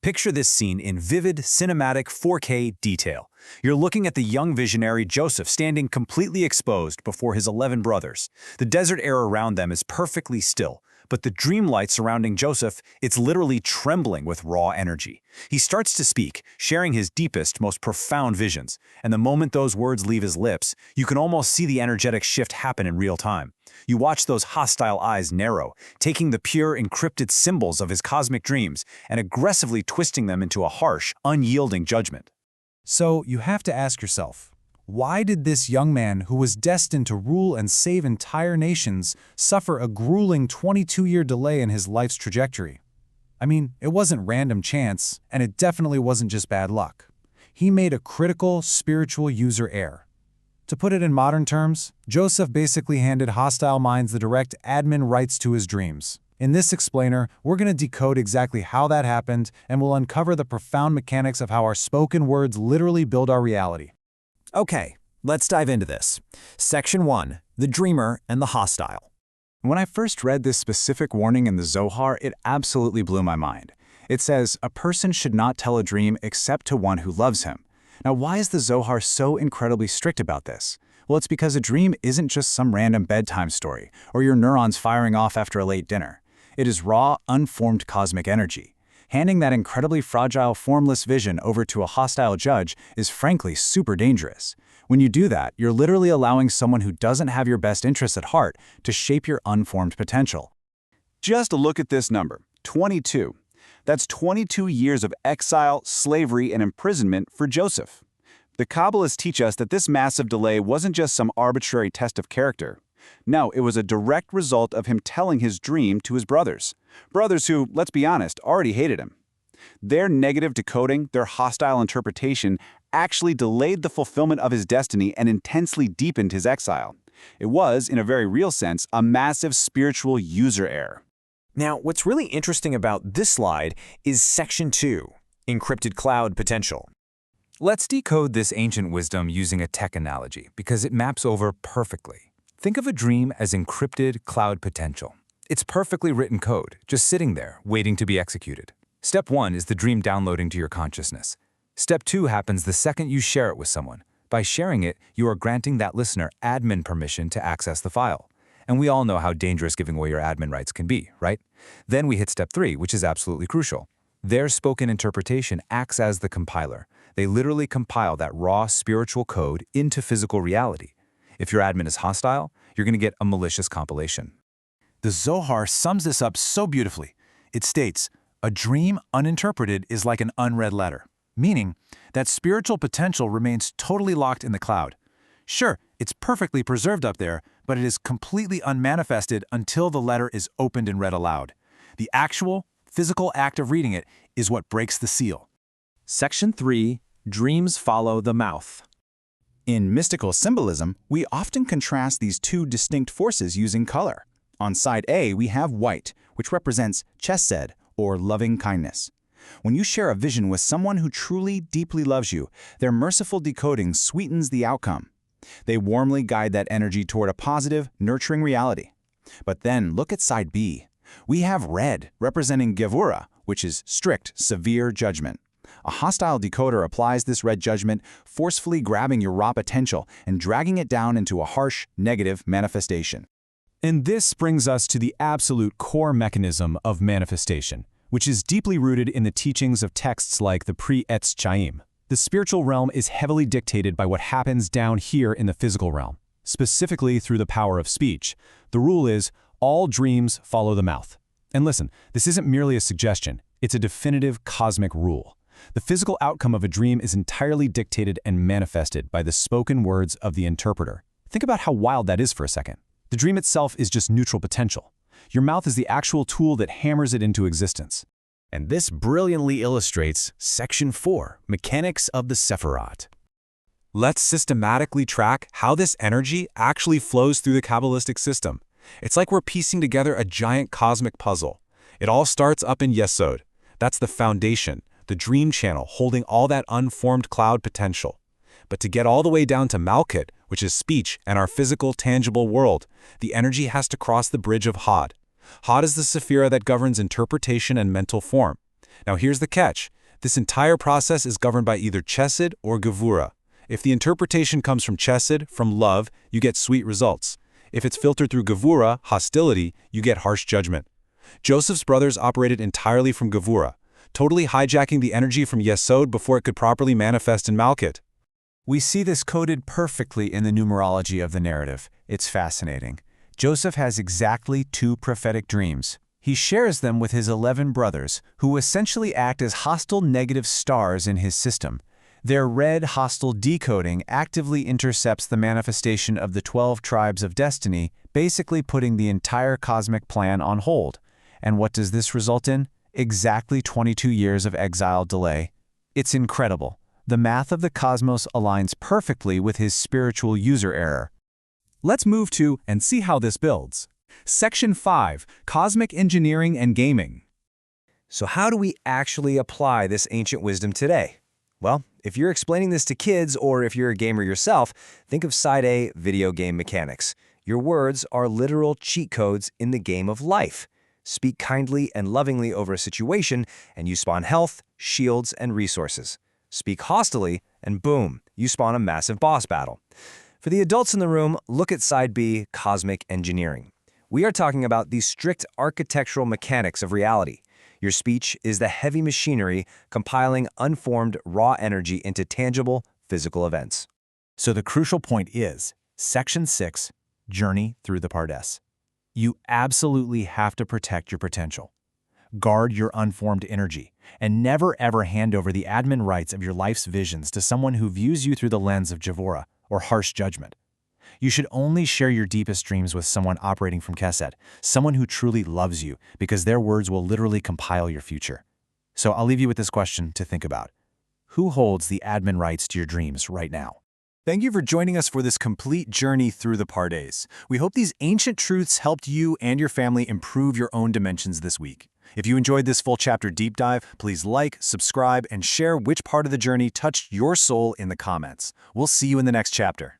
Picture this scene in vivid, cinematic 4K detail. You're looking at the young visionary Joseph standing completely exposed before his 11 brothers. The desert air around them is perfectly still, but the dream light surrounding Joseph, it's literally trembling with raw energy. He starts to speak, sharing his deepest, most profound visions, and the moment those words leave his lips, you can almost see the energetic shift happen in real time. You watch those hostile eyes narrow, taking the pure, encrypted symbols of his cosmic dreams and aggressively twisting them into a harsh, unyielding judgment. So you have to ask yourself, why did this young man who was destined to rule and save entire nations suffer a grueling 22-year delay in his life's trajectory? I mean, it wasn't random chance, and it definitely wasn't just bad luck. He made a critical spiritual user error. To put it in modern terms, Joseph basically handed hostile minds the direct admin rights to his dreams. In this explainer, we're going to decode exactly how that happened, and we'll uncover the profound mechanics of how our spoken words literally build our reality. Okay, let's dive into this. Section 1, the dreamer and the hostile. When I first read this specific warning in the Zohar, it absolutely blew my mind. It says, a person should not tell a dream except to one who loves him. Now, why is the Zohar so incredibly strict about this? Well, it's because a dream isn't just some random bedtime story or your neurons firing off after a late dinner. It is raw, unformed cosmic energy. Handing that incredibly fragile, formless vision over to a hostile judge is frankly super dangerous. When you do that, you're literally allowing someone who doesn't have your best interests at heart to shape your unformed potential. Just look at this number, 22. That's 22 years of exile, slavery, and imprisonment for Joseph. The Kabbalists teach us that this massive delay wasn't just some arbitrary test of character. No, it was a direct result of him telling his dream to his brothers. Brothers who, let's be honest, already hated him. Their negative decoding, their hostile interpretation, actually delayed the fulfillment of his destiny and intensely deepened his exile. It was, in a very real sense, a massive spiritual user error. Now, what's really interesting about this slide is Section 2, Encrypted Cloud Potential. Let's decode this ancient wisdom using a tech analogy because it maps over perfectly. Think of a dream as encrypted cloud potential. It's perfectly written code, just sitting there, waiting to be executed. Step 1 is the dream downloading to your consciousness. Step 2 happens the second you share it with someone. By sharing it, you are granting that listener admin permission to access the file. And we all know how dangerous giving away your admin rights can be, right? Then we hit step 3, which is absolutely crucial. Their spoken interpretation acts as the compiler. They literally compile that raw spiritual code into physical reality. If your admin is hostile, you're going to get a malicious compilation. The Zohar sums this up so beautifully. It states, a dream uninterpreted is like an unread letter, meaning that spiritual potential remains totally locked in the cloud. Sure, it's perfectly preserved up there, but it is completely unmanifested until the letter is opened and read aloud. The actual, physical act of reading it is what breaks the seal. Section 3, Dreams Follow the Mouth. In mystical symbolism, we often contrast these two distinct forces using color. On side A, we have white, which represents chesed, or loving kindness. When you share a vision with someone who truly, deeply loves you, their merciful decoding sweetens the outcome. They warmly guide that energy toward a positive, nurturing reality. But then look at side B. We have red, representing Gevura, which is strict, severe judgment. A hostile decoder applies this red judgment, forcefully grabbing your raw potential and dragging it down into a harsh, negative manifestation. And this brings us to the absolute core mechanism of manifestation, which is deeply rooted in the teachings of texts like the Pre-Etz Chaim. The spiritual realm is heavily dictated by what happens down here in the physical realm, specifically through the power of speech. The rule is, all dreams follow the mouth. And listen, this isn't merely a suggestion, it's a definitive cosmic rule. The physical outcome of a dream is entirely dictated and manifested by the spoken words of the interpreter. Think about how wild that is for a second. The dream itself is just neutral potential. Your mouth is the actual tool that hammers it into existence. And this brilliantly illustrates Section 4, Mechanics of the Sephirot. Let's systematically track how this energy actually flows through the Kabbalistic system. It's like we're piecing together a giant cosmic puzzle. It all starts up in Yesod. That's the foundation, the dream channel holding all that unformed cloud potential. But to get all the way down to Malkut, which is speech and our physical, tangible world, the energy has to cross the bridge of Hod. Hod is the Sephirot that governs interpretation and mental form. Now here's the catch. This entire process is governed by either chesed or gevura. If the interpretation comes from chesed, from love, you get sweet results. If it's filtered through gevura, hostility, you get harsh judgment. Joseph's brothers operated entirely from gevura, totally hijacking the energy from Yesod before it could properly manifest in Malkut. We see this coded perfectly in the numerology of the narrative. It's fascinating. Joseph has exactly 2 prophetic dreams. He shares them with his 11 brothers, who essentially act as hostile negative stars in his system. Their red hostile decoding actively intercepts the manifestation of the 12 tribes of destiny, basically putting the entire cosmic plan on hold. And what does this result in? Exactly 22 years of exile delay. It's incredible. The math of the cosmos aligns perfectly with his spiritual user error. Let's move to and see how this builds. Section 5, Cosmic Engineering and Gaming. So how do we actually apply this ancient wisdom today? Well, if you're explaining this to kids or if you're a gamer yourself, think of Side A, video game mechanics. Your words are literal cheat codes in the game of life. Speak kindly and lovingly over a situation, and you spawn health, shields, and resources. Speak hostilely, and boom, you spawn a massive boss battle. For the adults in the room, look at Side B, Cosmic Engineering. We are talking about the strict architectural mechanics of reality. Your speech is the heavy machinery compiling unformed raw energy into tangible, physical events. So the crucial point is, Section 6, Journey through the Pardes. You absolutely have to protect your potential. Guard your unformed energy, and never ever hand over the admin rights of your life's visions to someone who views you through the lens of Gevura or harsh judgment. You should only share your deepest dreams with someone operating from Chesed, someone who truly loves you, because their words will literally compile your future. So I'll leave you with this question to think about. Who holds the admin rights to your dreams right now? Thank you for joining us for this complete journey through the Pardes. We hope these ancient truths helped you and your family improve your own dimensions this week. If you enjoyed this full chapter deep dive, please like, subscribe, and share which part of the journey touched your soul in the comments. We'll see you in the next chapter.